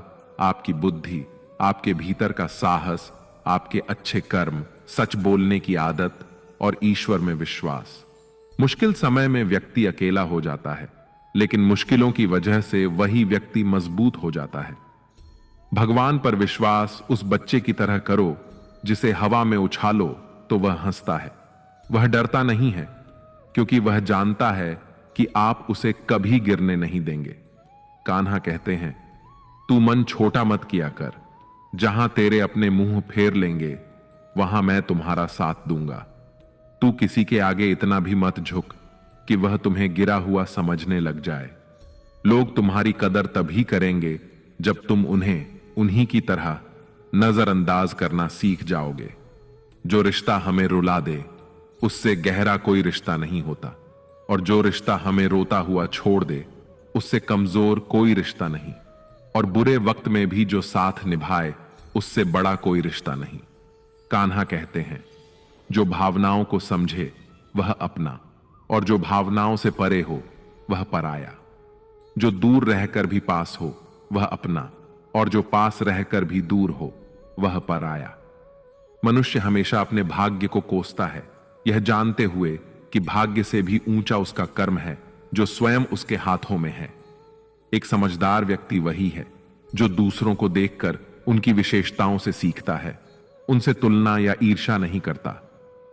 आपकी बुद्धि, आपके भीतर का साहस, आपके अच्छे कर्म, सच बोलने की आदत और ईश्वर में विश्वास। मुश्किल समय में व्यक्ति अकेला हो जाता है, लेकिन मुश्किलों की वजह से वही व्यक्ति मजबूत हो जाता है। भगवान पर विश्वास उस बच्चे की तरह करो जिसे हवा में उछालो तो वह हंसता है। वह डरता नहीं है, क्योंकि वह जानता है कि आप उसे कभी गिरने नहीं देंगे। कान्हा कहते हैं, तू मन छोटा मत किया कर, जहां तेरे अपने मुंह फेर लेंगे वहां मैं तुम्हारा साथ दूंगा। तू किसी के आगे इतना भी मत झुक कि वह तुम्हें गिरा हुआ समझने लग जाए। लोग तुम्हारी कदर तभी करेंगे जब तुम उन्हें उन्हीं की तरह नजरअंदाज करना सीख जाओगे। जो रिश्ता हमें रुला दे उससे गहरा कोई रिश्ता नहीं होता, और जो रिश्ता हमें रोता हुआ छोड़ दे उससे कमजोर कोई रिश्ता नहीं, और बुरे वक्त में भी जो साथ निभाए उससे बड़ा कोई रिश्ता नहीं। कान्हा कहते हैं, जो भावनाओं को समझे वह अपना, और जो भावनाओं से परे हो वह पराया। जो दूर रहकर भी पास हो वह अपना, और जो पास रहकर भी दूर हो वह पराया। मनुष्य हमेशा अपने भाग्य को कोसता है, यह जानते हुए कि भाग्य से भी ऊंचा उसका कर्म है जो स्वयं उसके हाथों में है। एक समझदार व्यक्ति वही है जो दूसरों को देखकर उनकी विशेषताओं से सीखता है, उनसे तुलना या ईर्ष्या नहीं करता।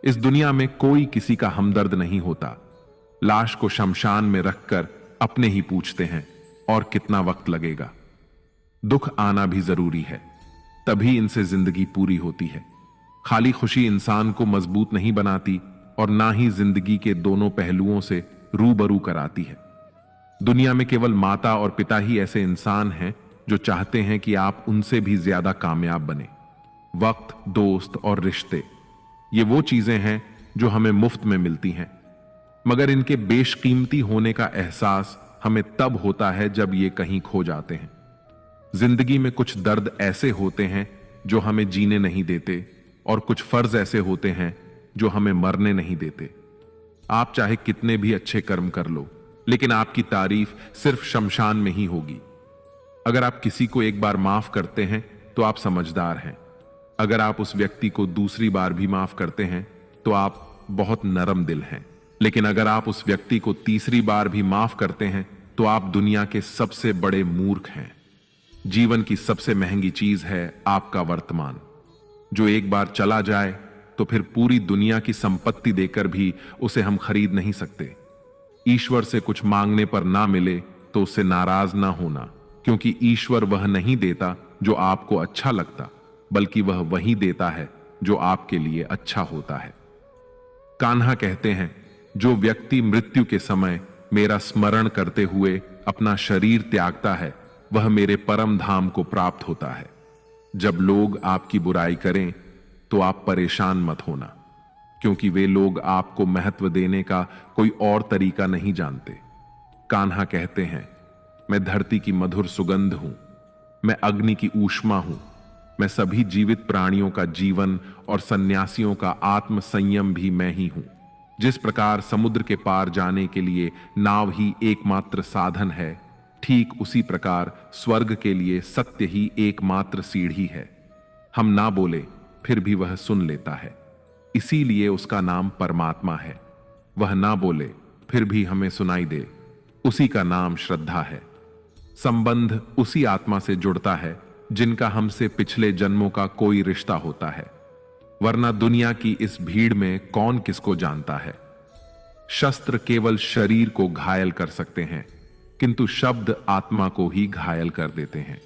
इस दुनिया में कोई किसी का हमदर्द नहीं होता। लाश को शमशान में रखकर अपने ही पूछते हैं, और कितना वक्त लगेगा। दुख आना भी जरूरी है, तभी इनसे जिंदगी पूरी होती है। खाली खुशी इंसान को मजबूत नहीं बनाती, और ना ही जिंदगी के दोनों पहलुओं से रूबरू कराती है। दुनिया में केवल माता और पिता ही ऐसे इंसान हैं जो चाहते हैं कि आप उनसे भी ज्यादा कामयाब बने। वक्त, दोस्त और रिश्ते, ये वो चीजें हैं जो हमें मुफ्त में मिलती हैं, मगर इनके बेशकीमती होने का एहसास हमें तब होता है जब ये कहीं खो जाते हैं। जिंदगी में कुछ दर्द ऐसे होते हैं जो हमें जीने नहीं देते, और कुछ फर्ज ऐसे होते हैं जो हमें मरने नहीं देते। आप चाहे कितने भी अच्छे कर्म कर लो, लेकिन आपकी तारीफ सिर्फ शमशान में ही होगी। अगर आप किसी को एक बार माफ करते हैं तो आप समझदार हैं। अगर आप उस व्यक्ति को दूसरी बार भी माफ करते हैं तो आप बहुत नरम दिल हैं। लेकिन अगर आप उस व्यक्ति को तीसरी बार भी माफ करते हैं तो आप दुनिया के सबसे बड़े मूर्ख हैं। जीवन की सबसे महंगी चीज है आपका वर्तमान, जो एक बार चला जाए तो फिर पूरी दुनिया की संपत्ति देकर भी उसे हम खरीद नहीं सकते। ईश्वर से कुछ मांगने पर ना मिले तो उससे नाराज ना होना, क्योंकि ईश्वर वह नहीं देता जो आपको अच्छा लगता, बल्कि वह वही देता है जो आपके लिए अच्छा होता है। कान्हा कहते हैं, जो व्यक्ति मृत्यु के समय मेरा स्मरण करते हुए अपना शरीर त्यागता है, वह मेरे परम धाम को प्राप्त होता है। जब लोग आपकी बुराई करें तो आप परेशान मत होना, क्योंकि वे लोग आपको महत्व देने का कोई और तरीका नहीं जानते। कान्हा कहते हैं, मैं धरती की मधुर सुगंध हूं, मैं अग्नि की ऊष्मा हूं, मैं सभी जीवित प्राणियों का जीवन और सन्यासियों का आत्म संयम भी मैं ही हूं। जिस प्रकार समुद्र के पार जाने के लिए नाव ही एकमात्र साधन है, ठीक उसी प्रकार स्वर्ग के लिए सत्य ही एकमात्र सीढ़ी है। हम ना बोले फिर भी वह सुन लेता है, इसीलिए उसका नाम परमात्मा है। वह ना बोले फिर भी हमें सुनाई दे, उसी का नाम श्रद्धा है। संबंध उसी आत्मा से जुड़ता है जिनका हमसे पिछले जन्मों का कोई रिश्ता होता है, वरना दुनिया की इस भीड़ में कौन किसको जानता है। शस्त्र केवल शरीर को घायल कर सकते हैं, किंतु शब्द आत्मा को ही घायल कर देते हैं।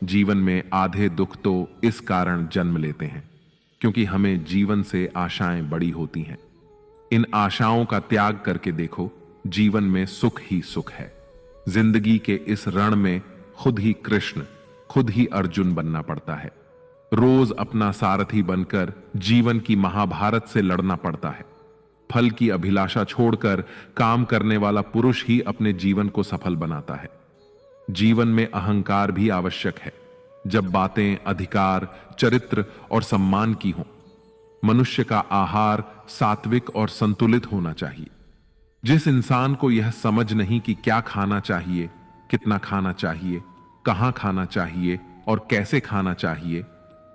जीवन में आधे दुख तो इस कारण जन्म लेते हैं क्योंकि हमें जीवन से आशाएं बड़ी होती हैं। इन आशाओं का त्याग करके देखो, जीवन में सुख ही सुख है। जिंदगी के इस रण में खुद ही कृष्ण, खुद ही अर्जुन बनना पड़ता है। रोज अपना सारथी बनकर जीवन की महाभारत से लड़ना पड़ता है। फल की अभिलाषा छोड़कर काम करने वाला पुरुष ही अपने जीवन को सफल बनाता है। जीवन में अहंकार भी आवश्यक है, जब बातें अधिकार, चरित्र और सम्मान की हों। मनुष्य का आहार सात्विक और संतुलित होना चाहिए। जिस इंसान को यह समझ नहीं कि क्या खाना चाहिए, कितना खाना चाहिए, कहां खाना चाहिए और कैसे खाना चाहिए,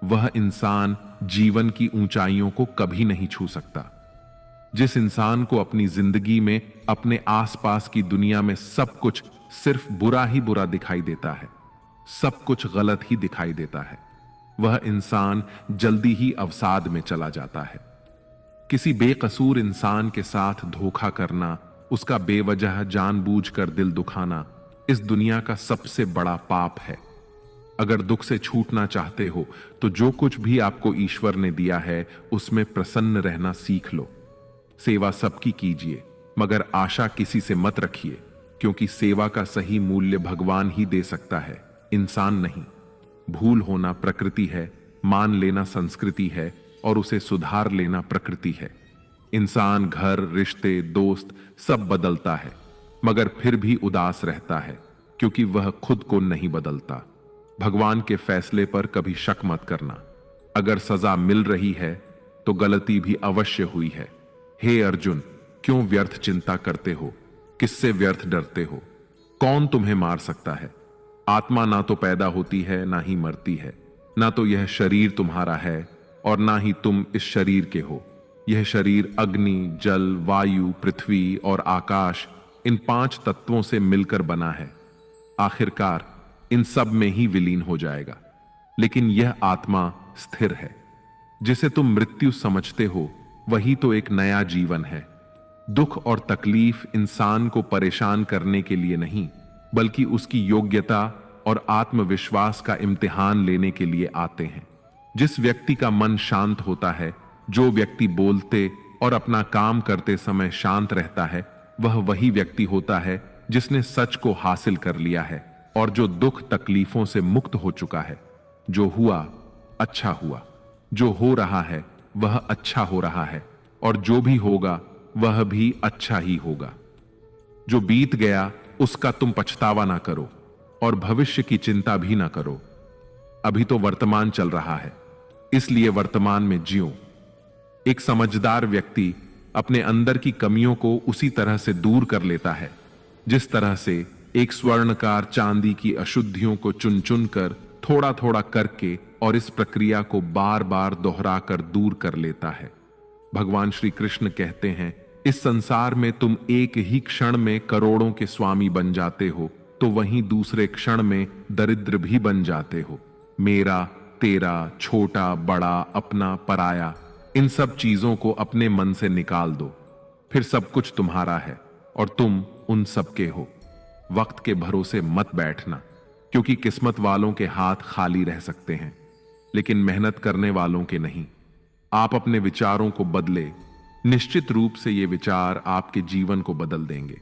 वह इंसान जीवन की ऊंचाइयों को कभी नहीं छू सकता। जिस इंसान को अपनी जिंदगी में अपने आसपास की दुनिया में सब कुछ सिर्फ बुरा ही बुरा दिखाई देता है, सब कुछ गलत ही दिखाई देता है, वह इंसान जल्दी ही अवसाद में चला जाता है। किसी बेकसूर इंसान के साथ धोखा करना, उसका बेवजह जानबूझकर दिल दुखाना इस दुनिया का सबसे बड़ा पाप है। अगर दुख से छूटना चाहते हो तो जो कुछ भी आपको ईश्वर ने दिया है उसमें प्रसन्न रहना सीख लो। सेवा सबकी कीजिए, मगर आशा किसी से मत रखिए, क्योंकि सेवा का सही मूल्य भगवान ही दे सकता है, इंसान नहीं। भूल होना प्रकृति है, मान लेना संस्कृति है और उसे सुधार लेना प्रकृति है। इंसान घर, रिश्ते, दोस्त सब बदलता है, मगर फिर भी उदास रहता है क्योंकि वह खुद को नहीं बदलता। भगवान के फैसले पर कभी शक मत करना। अगर सजा मिल रही है तो गलती भी अवश्य हुई है। हे अर्जुन, क्यों व्यर्थ चिंता करते हो? किससे व्यर्थ डरते हो? कौन तुम्हें मार सकता है? आत्मा ना तो पैदा होती है ना ही मरती है, ना तो यह शरीर तुम्हारा है और ना ही तुम इस शरीर के हो। यह शरीर अग्नि, जल, वायु, पृथ्वी और आकाश, इन 5 तत्वों से मिलकर बना है। आखिरकार इन सब में ही विलीन हो जाएगा, लेकिन यह आत्मा स्थिर है। जिसे तुम मृत्यु समझते हो वही तो एक नया जीवन है। दुख और तकलीफ इंसान को परेशान करने के लिए नहीं, बल्कि उसकी योग्यता और आत्मविश्वास का इम्तिहान लेने के लिए आते हैं। जिस व्यक्ति का मन शांत होता है, जो व्यक्ति बोलते और अपना काम करते समय शांत रहता है, वह वही व्यक्ति होता है जिसने सच को हासिल कर लिया है और जो दुख तकलीफों से मुक्त हो चुका है। जो हुआ अच्छा हुआ, जो हो रहा है वह अच्छा हो रहा है और जो भी होगा वह भी अच्छा ही होगा। जो बीत गया उसका तुम पछतावा ना करो और भविष्य की चिंता भी ना करो। अभी तो वर्तमान चल रहा है, इसलिए वर्तमान में जियो। एक समझदार व्यक्ति अपने अंदर की कमियों को उसी तरह से दूर कर लेता है जिस तरह से एक स्वर्णकार चांदी की अशुद्धियों को चुन चुन कर थोड़ा थोड़ा करके और इस प्रक्रिया को बार बार दोहरा कर दूर कर लेता है। भगवान श्री कृष्ण कहते हैं, इस संसार में तुम एक ही क्षण में करोड़ों के स्वामी बन जाते हो तो वहीं दूसरे क्षण में दरिद्र भी बन जाते हो। मेरा, तेरा, छोटा, बड़ा, अपना, पराया, इन सब चीजों को अपने मन से निकाल दो, फिर सब कुछ तुम्हारा है और तुम उन सब के हो। वक्त के भरोसे मत बैठना, क्योंकि किस्मत वालों के हाथ खाली रह सकते हैं, लेकिन मेहनत करने वालों के नहीं। आप अपने विचारों को बदले, निश्चित रूप से ये विचार आपके जीवन को बदल देंगे।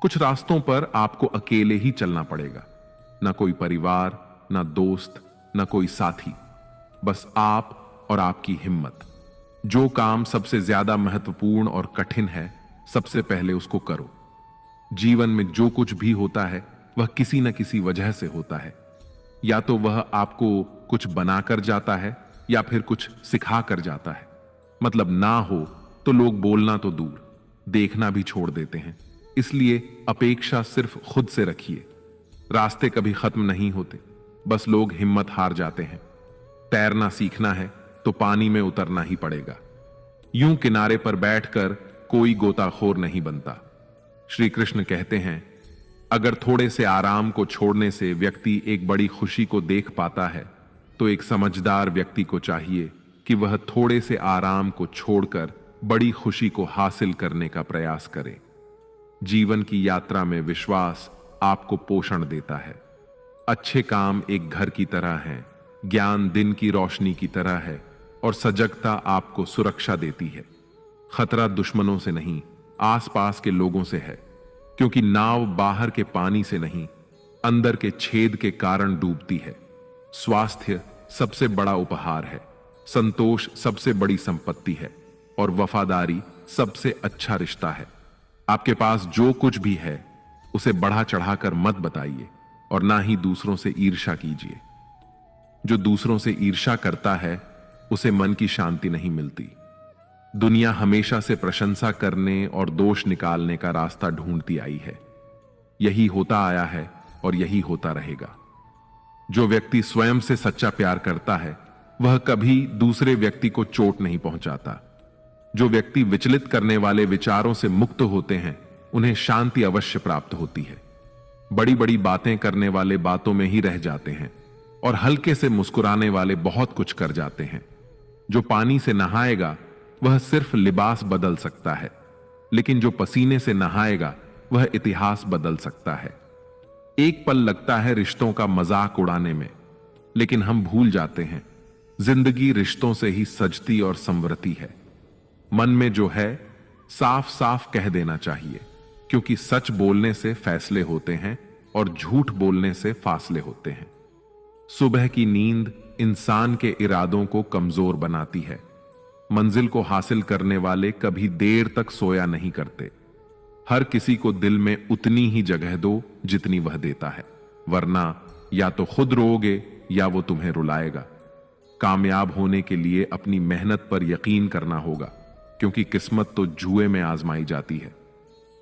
कुछ रास्तों पर आपको अकेले ही चलना पड़ेगा, ना कोई परिवार, ना दोस्त, ना कोई साथी, बस आप और आपकी हिम्मत। जो काम सबसे ज्यादा महत्वपूर्ण और कठिन है, सबसे पहले उसको करो। जीवन में जो कुछ भी होता है वह किसी न किसी वजह से होता है। या तो वह आपको कुछ बनाकर जाता है या फिर कुछ सिखा कर जाता है। मतलब ना हो तो लोग बोलना तो दूर, देखना भी छोड़ देते हैं। इसलिए अपेक्षा सिर्फ खुद से रखिए। रास्ते कभी खत्म नहीं होते, बस लोग हिम्मत हार जाते हैं। तैरना सीखना है तो पानी में उतरना ही पड़ेगा। यूं किनारे पर बैठकर कोई गोताखोर नहीं बनता। श्री कृष्ण कहते हैं, अगर थोड़े से आराम को छोड़ने से व्यक्ति एक बड़ी खुशी को देख पाता है, तो एक समझदार व्यक्ति को चाहिए कि वह थोड़े से आराम को छोड़कर बड़ी खुशी को हासिल करने का प्रयास करे। जीवन की यात्रा में विश्वास आपको पोषण देता है। अच्छे काम एक घर की तरह हैं, ज्ञान दिन की रोशनी की तरह है और सजगता आपको सुरक्षा देती है। खतरा दुश्मनों से नहीं, आसपास के लोगों से है, क्योंकि नाव बाहर के पानी से नहीं, अंदर के छेद के कारण डूबती है। स्वास्थ्य सबसे बड़ा उपहार है, संतोष सबसे बड़ी संपत्ति है और वफादारी सबसे अच्छा रिश्ता है। आपके पास जो कुछ भी है उसे बढ़ा चढ़ाकर मत बताइए और ना ही दूसरों से ईर्ष्या कीजिए। जो दूसरों से ईर्ष्या करता है उसे मन की शांति नहीं मिलती। दुनिया हमेशा से प्रशंसा करने और दोष निकालने का रास्ता ढूंढती आई है। यही होता आया है और यही होता रहेगा। जो व्यक्ति स्वयं से सच्चा प्यार करता है वह कभी दूसरे व्यक्ति को चोट नहीं पहुंचाता। जो व्यक्ति विचलित करने वाले विचारों से मुक्त होते हैं उन्हें शांति अवश्य प्राप्त होती है। बड़ी बड़ी बातें करने वाले बातों में ही रह जाते हैं और हल्के से मुस्कुराने वाले बहुत कुछ कर जाते हैं। जो पानी से नहाएगा वह सिर्फ लिबास बदल सकता है, लेकिन जो पसीने से नहाएगा वह इतिहास बदल सकता है। एक पल लगता है रिश्तों का मजाक उड़ाने में, लेकिन हम भूल जाते हैं जिंदगी रिश्तों से ही सजती और संवरती है। मन में जो है साफ साफ कह देना चाहिए, क्योंकि सच बोलने से फैसले होते हैं और झूठ बोलने से फासले होते हैं। सुबह की नींद इंसान के इरादों को कमजोर बनाती है। मंजिल को हासिल करने वाले कभी देर तक सोया नहीं करते। हर किसी को दिल में उतनी ही जगह दो जितनी वह देता है, वरना या तो खुद रोओगे या वो तुम्हें रुलाएगा। कामयाब होने के लिए अपनी मेहनत पर यकीन करना होगा, क्योंकि किस्मत तो जुए में आजमाई जाती है।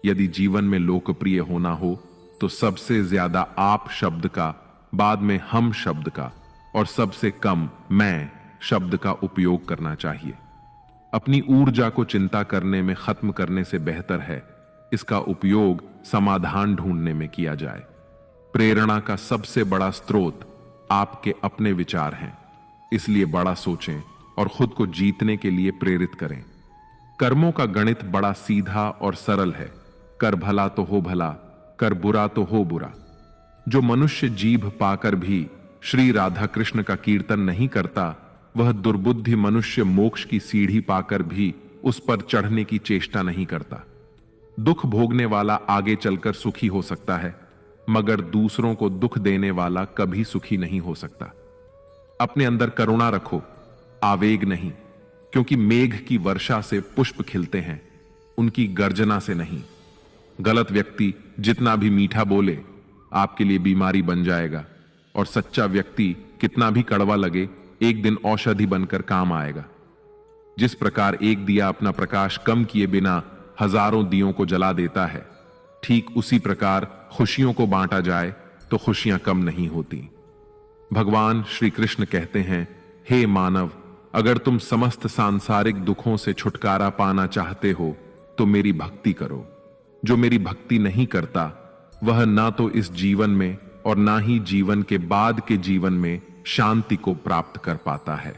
यदि जीवन में लोकप्रिय होना हो तो सबसे ज्यादा आप शब्द का, बाद में हम शब्द का और सबसे कम मैं शब्द का उपयोग करना चाहिए। अपनी ऊर्जा को चिंता करने में खत्म करने से बेहतर है इसका उपयोग समाधान ढूंढने में किया जाए। प्रेरणा का सबसे बड़ा स्रोत आपके अपने विचार हैं, इसलिए बड़ा सोचें और खुद को जीतने के लिए प्रेरित करें। कर्मों का गणित बड़ा सीधा और सरल है। कर भला तो हो भला, कर बुरा तो हो बुरा। जो मनुष्य जीभ पाकर भी श्री राधा कृष्ण का कीर्तन नहीं करता, वह दुर्बुद्धि मनुष्य मोक्ष की सीढ़ी पाकर भी उस पर चढ़ने की चेष्टा नहीं करता। दुख भोगने वाला आगे चलकर सुखी हो सकता है, मगर दूसरों को दुख देने वाला कभी सुखी नहीं हो सकता। अपने अंदर करुणा रखो, आवेग नहीं, क्योंकि मेघ की वर्षा से पुष्प खिलते हैं, उनकी गर्जना से नहीं। गलत व्यक्ति जितना भी मीठा बोले आपके लिए बीमारी बन जाएगा, और सच्चा व्यक्ति कितना भी कड़वा लगे एक दिन औषधि बनकर काम आएगा। जिस प्रकार एक दिया अपना प्रकाश कम किए बिना हजारों दियों को जला देता है, ठीक उसी प्रकार खुशियों को बांटा जाए तो खुशियां कम नहीं होती। भगवान श्री कृष्ण कहते हैं, हे मानव, अगर तुम समस्त सांसारिक दुखों से छुटकारा पाना चाहते हो तो मेरी भक्ति करो। जो मेरी भक्ति नहीं करता वह ना तो इस जीवन में और ना ही जीवन के बाद के जीवन में शांति को प्राप्त कर पाता है।